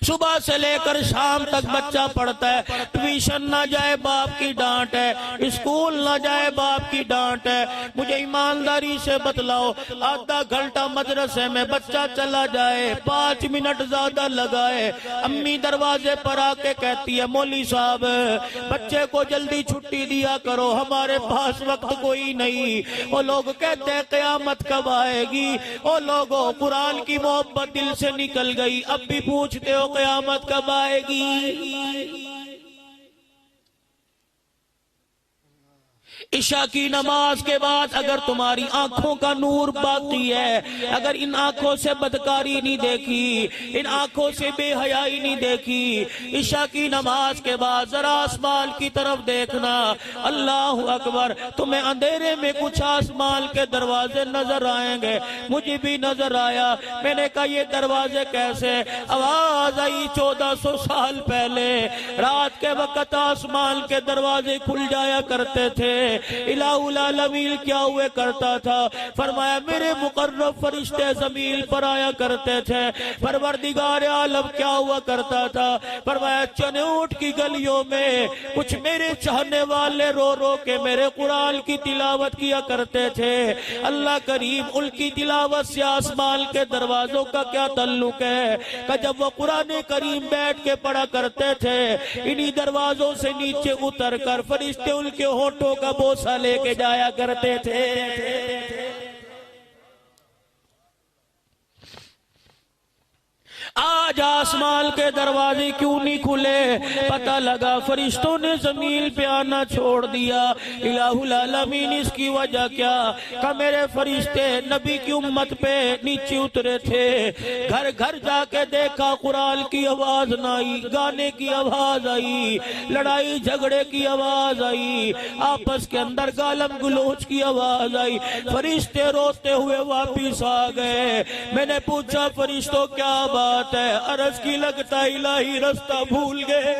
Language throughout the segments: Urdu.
صبح سے لے کر شام تک بچہ پڑھتا ہے، ٹیوشن نہ جائے باپ کی ڈانٹ ہے، اسکول نہ جائے باپ کی ڈانٹ ہے۔ مجھے ایمانداری سے بتلاؤ، آدھا گھنٹہ مدرسے میں بچہ چلا جائے، 5 منٹ زیادہ لگائے، امی دروازے پر آ کے کہتی ہے مولوی صاحب بچے کو جلدی چھٹی دیا کرو، ہمارے پاس وقت کوئی نہیں۔ وہ لوگ کہتے ہیں قیامت کب آئے گی؟ وہ لوگوں قرآن کی محبت دل سے نکل گئی، اب بھی پوچھتے ہو قیامت کب آئے گی؟ عشاء کی نماز کے بعد اگر تمہاری آنکھوں کا نور باقی ہے، اگر ان آنکھوں سے بدکاری نہیں دیکھی، ان آنکھوں سے بے حیائی نہیں دیکھی، عشاء کی نماز کے بعد ذرا آسمان کی طرف دیکھنا، اللہ اکبر، تمہیں اندھیرے میں کچھ آسمان کے دروازے نظر آئیں گے۔ مجھے بھی نظر آیا، میں نے کہا یہ دروازے کیسے؟ آواز آئی 1400 سال پہلے رات کے وقت آسمان کے دروازے کھل جایا کرتے تھے۔ الہ العالمین کیا ہوئے کرتا تھا؟ فرمایا میرے مقرب فرشتے زمین پر آیا کرتے تھے۔ پروردگار عالم کیا ہوا کرتا تھا؟ فرمایا چنوٹ کی گلیوں میں کچھ میرے چاہنے والے رو رو کے میرے قرآن کی تلاوت کیا کرتے تھے۔ اللہ کریم ان کی تلاوت سے آسمان کے دروازوں کا کیا تعلق ہے کہ جب وہ قرآن کریم بیٹھ کے پڑھا کرتے تھے، انہی دروازوں سے نیچے اتر کر فرشتے ان کے ہونٹوں کا بوسہ لے کے جایا کرتے تھے۔ آج آسمان کے دروازے کیوں نہیں کھلے؟ پتہ لگا فرشتوں نے زمین پہ آنا چھوڑ دیا۔ الہ العالمین اس کی وجہ کیا؟ کہ میرے فرشتے نبی کی امت پہ نیچے اترے تھے، گھر گھر جا کے دیکھا قرآن کی آواز نہ آئی، گانے کی آواز آئی، لڑائی جھگڑے کی آواز آئی، آپس کے اندر گالم گلوچ کی آواز آئی، فرشتے روتے ہوئے واپس آ گئے۔ میں نے پوچھا فرشتوں کیا بات ہے؟ عرض کی لگتا الہی رستہ بھول گئے۔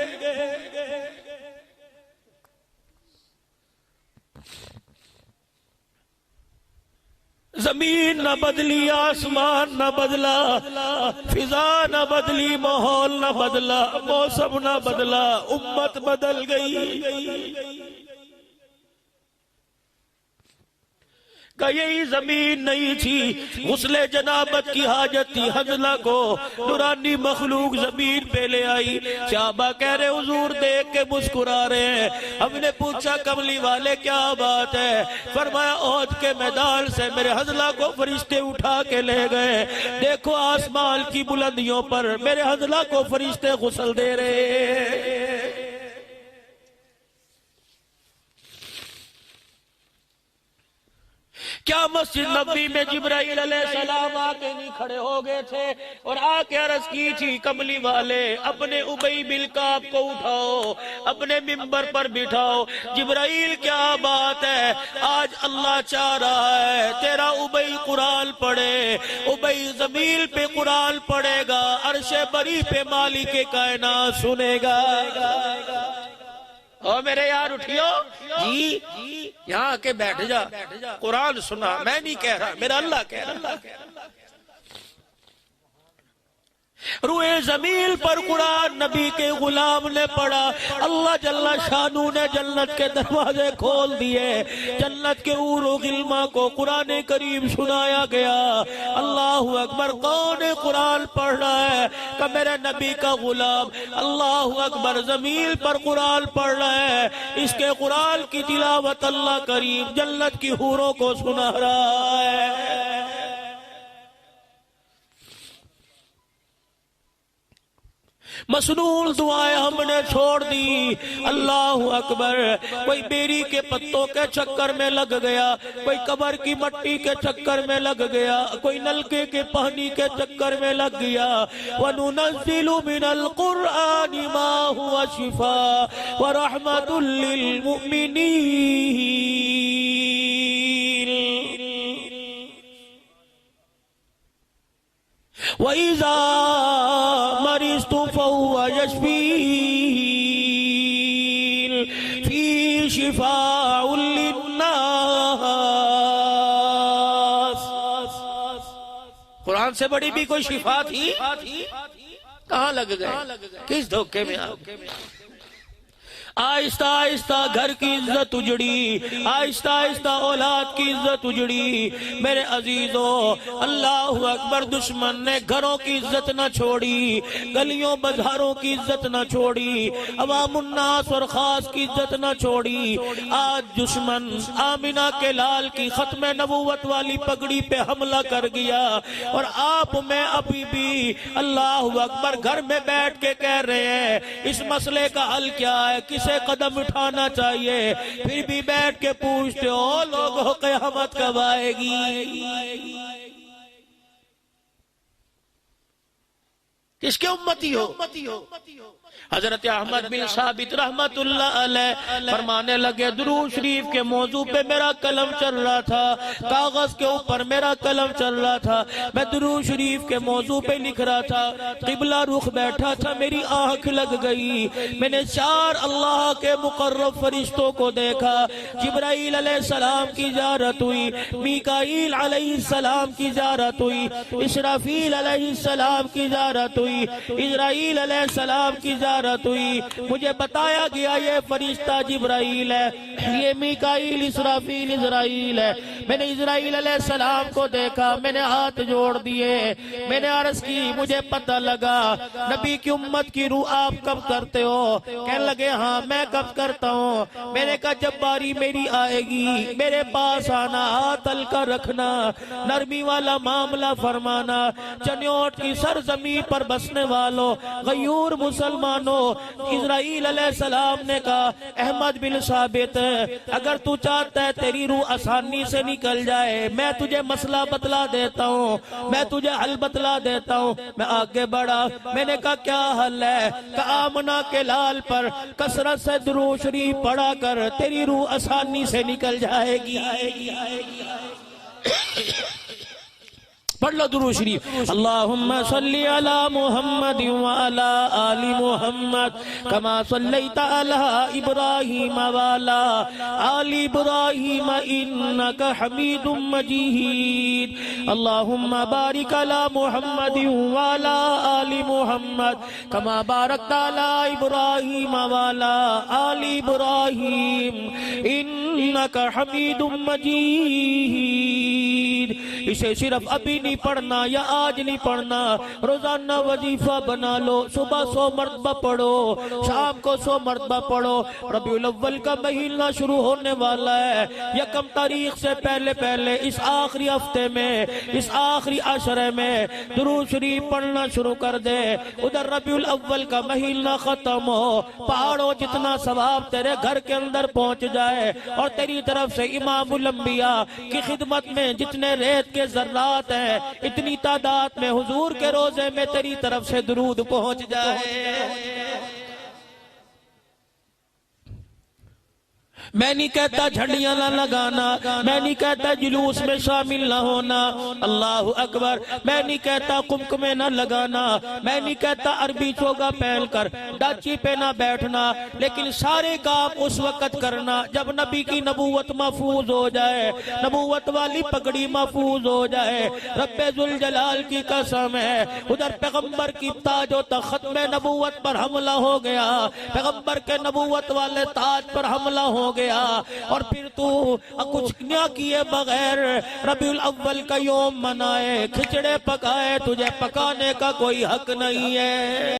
زمین نہ بدلی، آسمان نہ بدلا، فضا نہ بدلی، ماحول نہ بدلا، موسم نہ بدلا، امت بدل گئی۔ کہ یہی زمین نہیں تھی، غسل جنابت کی حاجت تھی حنظلہ کو، نورانی مخلوق زمین پہ لے آئی۔ صحابہ کہہ رہے حضور دیکھ کے مسکرا رہے ہیں۔ ہم نے پوچھا کملی والے کیا بات ہے؟ فرمایا احد کے میدان سے میرے حنظلہ کو فرشتے اٹھا کے لے گئے، دیکھو آسمان کی بلندیوں پر میرے حنظلہ کو فرشتے غسل دے رہے ہیں۔ کیا مسجد نبوی میں جبرائیل علیہ السلام آ کے نہیں کھڑے ہو گئے تھے اور آ کے عرض کی تھی کملی والے اپنے ابی بن کعب کو اٹھاؤ، اپنے ممبر پر بٹھاؤ۔ جبرائیل کیا بات ہے؟ آج اللہ چاہ رہا ہے تیرا ابی قرآن پڑھے، ابی زمین پہ قرآن پڑھے گا، عرش بری پہ مالک کائنات سنے گا۔ او میرے یار اٹھیو جی، یہاں کے بیٹھ جا، قرآن سنا، میں نہیں کہہ رہا، میرا اللہ کہہ رہا۔ روئے زمین پر قرآن نبی کے غلام نے پڑھا، اللہ جل شانہ نے جنت کے دروازے کھول دیے، جنت کے حور و غلماں کو قرآن کریم سنایا گیا۔ اللہ اکبر، کون قرآن پڑھ رہا ہے؟ کہ میرے نبی کا غلام۔ اللہ اکبر، زمین پر قرآن پڑھ رہا ہے، اس کے قرآن کی تلاوت اللہ کریم جنت کی حوروں کو سنا رہا ہے۔ مسنون دعائیں ہم نے چھوڑ دی۔ اللہ اکبر، کوئی بیری کے پتوں کے چکر میں لگ گیا، کوئی قبر کی مٹی کے چکر میں لگ گیا، کوئی نلکے کے پانی کے چکر میں لگ گیا۔ وَنُنَزِّلُ مِنَ الْقُرْآنِ مَا هُوَ شِفَاءٌ وَرَحْمَةٌ لِّلْمُؤْمِنِينَ وَإِذَا مَرِضْتُ فَهُوَ يَشْفِينِ فِيهِ شِفَاءٌ لِلنَّاسِ۔ قرآن سے بڑی بھی کوئی شفا تھی؟ کہاں لگ گئے؟ کس دھوکے میں آ گئے؟ آہستہ آہستہ گھر کی عزت اجڑی، آہستہ آہستہ اولاد کی عزت اجڑی۔ میرے عزیزو، اللہ اکبر، دشمن نے گھروں کی عزت نہ چھوڑی، گلیوں بازاروں کی عزت نہ چھوڑی، عوام الناس اور خاص کی عزت نہ چھوڑی۔ آج دشمن آمنہ کے لال کی ختم نبوت والی پگڑی پہ حملہ کر گیا، اور آپ میں ابھی بھی اللہ اکبر گھر میں بیٹھ کے کہہ رہے ہیں اس مسئلے کا حل کیا ہے، کسے قدم اٹھانا چاہیے، پھر بھی بیٹھ کے پوچھتے ہو لوگوں قیامت کب آئے گی؟ کس کے امتی ہو؟ حضرت احمد بن ثابت رحمت اللہ علیہ فرمانے لگے، درود شریف کے موضوع پہ میرا قلم چل رہا تھا، کاغذ کے اوپر میرا قلم چل رہا تھا، میں درود شریف کے موضوع پہ لکھ رہا تھا، قبلہ رخ بیٹھا تھا، میری آنکھ لگ گئی، میں نے 4 اللہ کے مقرب فرشتوں کو دیکھا۔ جبرائیل علیہ السلام کی زیارت ہوئی، میکائیل علیہ السلام کی زیارت ہوئی، اسرافیل علیہ السلام کی زیارت ہوئی، اسرائیل علیہ السلام کی زیارت ہوئی۔ مجھے بتایا گیا یہ فرشتہ جبرائیل ہے، یہ میکائیل، اسرافیل، اسرائیل ہے۔ میں نے اسرائیل علیہ السلام کو دیکھا، میں نے ہاتھ جوڑ دیے، میں نے عرض کی مجھے پتہ لگا نبی کی امت کی روح آپ کب کرتے ہو؟ کہنے لگے ہاں میں کب کرتا ہوں؟ میں نے کہا جب باری میری آئے گی میرے پاس آنا، ہاتھ ہلکا رکھنا، نرمی والا معاملہ فرمانا۔ چنیوٹ کی سرزمین پر بسنے والوں، غیور مسلمانوں، اسرائیل علیہ السلام نے کہا احمد بن ثابت اگر تو چاہتا ہے تیری روح آسانی سے نکل جائے، میں تجھے مسئلہ بتلا دیتا ہوں، میں تجھے حل بتلا دیتا ہوں۔ میں آگے بڑھا، میں نے کہا کیا حل ہے؟ کہ آمنہ کے لال پر کثرت سے درود شریف پڑھا کر تیری روح آسانی سے نکل جائے گی۔ پڑھ لو درود شریف، اللہم صلی علی محمد وعلی آل محمد کما صلیت علی ابراہیم وعلی آل ابراہیم انکا حمید مجید، اللہم بارک علی محمد وعلی آل محمد کما بارکت علی ابراہیم وعلی آل ابراہیم انکا حمید مجید۔ اسے صرف ابھی نہیں پڑھنا یا آج نہیں پڑھنا، روزانہ وظیفہ بنا لو، صبح 100 مرتبہ پڑھو، شام کو 100 مرتبہ پڑھو۔ ربیع الاول کا مہینہ شروع ہونے والا ہے، 1 تاریخ سے پہلے اس آخری ہفتے میں، اس آخری عشرے میں درود شریف پڑھنا شروع کر دے۔ ادھر ربیع الاول کا مہینہ ختم ہو، پہاڑوں جتنا ثواب تیرے گھر کے اندر پہنچ جائے، اور تیری طرف سے امام الانبیاء کی خدمت میں جتنے ریت کے ذرات ہیں اتنی تعداد میں حضور کے روزے میں تیری طرف سے درود پہنچ جائے۔ میں نہیں کہتا جھنڈیاں نہ لگانا، میں نہیں کہتا جلوس میں شامل نہ ہونا، اللہ اکبر، میں نہیں کہتا قمقمے نہ لگانا، میں نہیں کہتا عربی چوگا پہن کر ڈاچی پہ نہ بیٹھنا، لیکن سارے کام اس وقت کرنا جب نبی کی نبوت محفوظ ہو جائے، نبوت والی پگڑی محفوظ ہو جائے۔ رب ذوالجلال کی قسم ہے، ادھر پیغمبر کی تاج و تخت میں نبوت پر حملہ ہو گیا، پیغمبر کے نبوت والے تاج پر حملہ ہو گیا، اور پھر تو کچھ نہ کیے بغیر ربیع الاول کا یوم منائے، کھچڑے پکائے، تجھے پکانے کا کوئی حق نہیں ہے۔